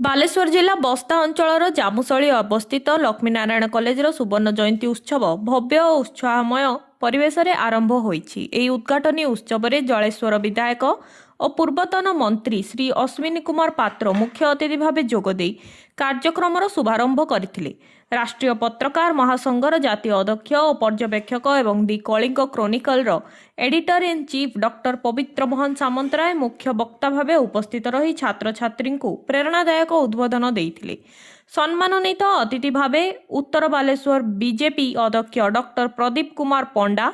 ବାଲେଶ୍ୱର ଜିଲ୍ଲା ବସ୍ତା ଅଞ୍ଚଳର ଜାମୁଶଳି ଅବସ୍ଥିତ ଲକ୍ଷ୍ମୀନାରାୟଣ କଲେଜର ସୁବର୍ଣ୍ଣ ଜୟନ୍ତୀ ଉତ୍ସବ ଭବ୍ୟ ଓ ଉତ୍ସାହମୟ ପରିବେଶରେ ଆରମ୍ଭ ହୋଇଛି। ଏହି ଉଦ୍ଘାଟନୀ ଉତ୍ସବରେ ଜଳେଶ୍ୱର ବିଧାୟକ ଓ ପୂର୍ବତନ ମନ୍ତ୍ରୀ ଶ୍ରୀ ଅଶ୍ୱିନୀ କୁମାର ପାତ୍ର ମୁଖ୍ୟ ଅତିଥି ଭାବେ ଯୋଗଦେଇ କାର୍ଯ୍ୟକ୍ରମର ଶୁଭାରମ୍ଭ କରିଥିଲେ। ରାଷ୍ଟ୍ରୀୟ ପତ୍ରକାର ମହାସଂଘର ଜାତୀୟ ଅଧ୍ୟକ୍ଷ ଓ ପର୍ଯ୍ୟବେକ୍ଷକ ଏବଂ ଦି କଳିଙ୍ଗ କ୍ରୋନିକଲର editor in chief doctor Pabitra Mohan Samantaray ମୁଖ୍ୟ ବକ୍ତା ଭାବେ ଉପସ୍ଥିତ ରହି ଛାତ୍ରଛାତ୍ରୀଙ୍କୁ ପ୍ରେରଣାଦାୟକ ଉଦ୍ବୋଧନ ଦେଇଥିଲେ। ସମ୍ମାନିତ ଅତିଥି ଭାବେ ଉତ୍ତର ବାଲେଶ୍ୱର ବିଜେପି ଅଧ୍ୟକ୍ଷ ଡକ୍ଟର ପ୍ରଦୀପ କୁମାର ପଣ୍ଡା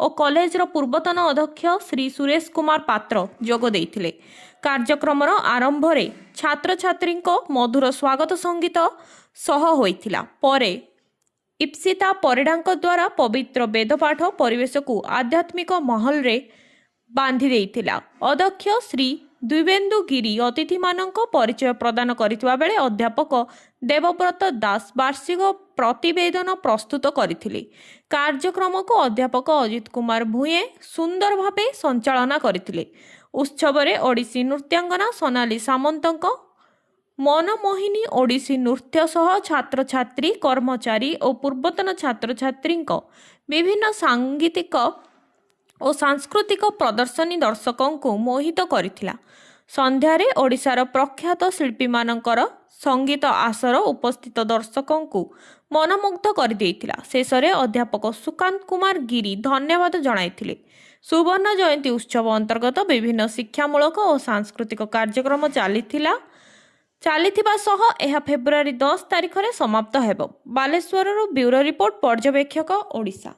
ଓ କଲେଜର ପୂର୍ବତନ ଅଧ୍ୟକ୍ଷ ଶ୍ରୀ ସୁରେଶ କୁମାର ପାତ୍ର ଯୋଗ ଦେଇଥିଲେ। କାର୍ଯ୍ୟକ୍ରମର ଆରମ୍ଭରେ ଛାତ୍ରଛାତ୍ରୀଙ୍କ ମଧୁର ସ୍ୱାଗତ ସଙ୍ଗୀତ ସହ ହୋଇଥିଲା। ପରେ ଇପ୍ସିତା ପରିଡ଼ାଙ୍କ ଦ୍ୱାରା ପବିତ୍ର ବେଦପାଠ ପରିବେଶକୁ ଆଧ୍ୟାତ୍ମିକ ମାହୋଲରେ ବାନ୍ଧି ଦେଇଥିଲା। ଅଧ୍ୟକ୍ଷ ଶ୍ରୀ ଦ୍ୱିବେନ୍ଦୁ ଗିରି ଅତିଥିମାନଙ୍କ ପରିଚୟ ପ୍ରଦାନ କରିଥିବା ବେଳେ ଅଧ୍ୟାପକ ଦେବବ୍ରତ ଦାସ ବାର୍ଷିକ ପ୍ରତିବେଦନ ପ୍ରସ୍ତୁତ କରିଥିଲେ। କାର୍ଯ୍ୟକ୍ରମକୁ ଅଧ୍ୟାପକ ଅଜିତ କୁମାର ଭୂଁଏ ସୁନ୍ଦର ଭାବେ ସଞ୍ଚାଳନା କରିଥିଲେ। ଉତ୍ସବରେ ଓଡ଼ିଶୀ ନୃତ୍ୟାଙ୍ଗନା ସୋନାଲି ସାମନ୍ତଙ୍କ ମନମୋହିନୀ ଓଡ଼ିଶୀ ନୃତ୍ୟ ସହ ଛାତ୍ରଛାତ୍ରୀ କର୍ମଚାରୀ ଓ ପୂର୍ବତନ ଛାତ୍ରଛାତ୍ରୀଙ୍କ ବିଭିନ୍ନ ସାଙ୍ଗୀତିକ ଓ ସାଂସ୍କୃତିକ ପ୍ରଦର୍ଶନୀ ଦର୍ଶକଙ୍କୁ ମୋହିତ କରିଥିଲା। ସନ୍ଧ୍ୟାରେ ଓଡ଼ିଶାର ପ୍ରଖ୍ୟାତ ଶିଳ୍ପୀମାନଙ୍କର ସଙ୍ଗୀତ ଆସର ଉପସ୍ଥିତ ଦର୍ଶକଙ୍କୁ ମନମୁଗ୍ଧ କରିଦେଇଥିଲା। ଶେଷରେ ଅଧ୍ୟାପକ ସୁକାନ୍ତ କୁମାର ଗିରି ଧନ୍ୟବାଦ ଜଣାଇଥିଲେ। ସୁବର୍ଣ୍ଣ ଜୟନ୍ତୀ ଉତ୍ସବ ଅନ୍ତର୍ଗତ ବିଭିନ୍ନ ଶିକ୍ଷାମୂଳକ ଓ ସାଂସ୍କୃତିକ କାର୍ଯ୍ୟକ୍ରମ ଚାଲିଥିବା ସହ ଏହା ଫେବୃଆରୀ 10 ତାରିଖରେ ସମାପ୍ତ ହେବ। ବାଲେଶ୍ୱରରୁ ବ୍ୟୁରୋ ରିପୋର୍ଟ, ପର୍ଯ୍ୟବେକ୍ଷକ, ଓଡ଼ିଶା।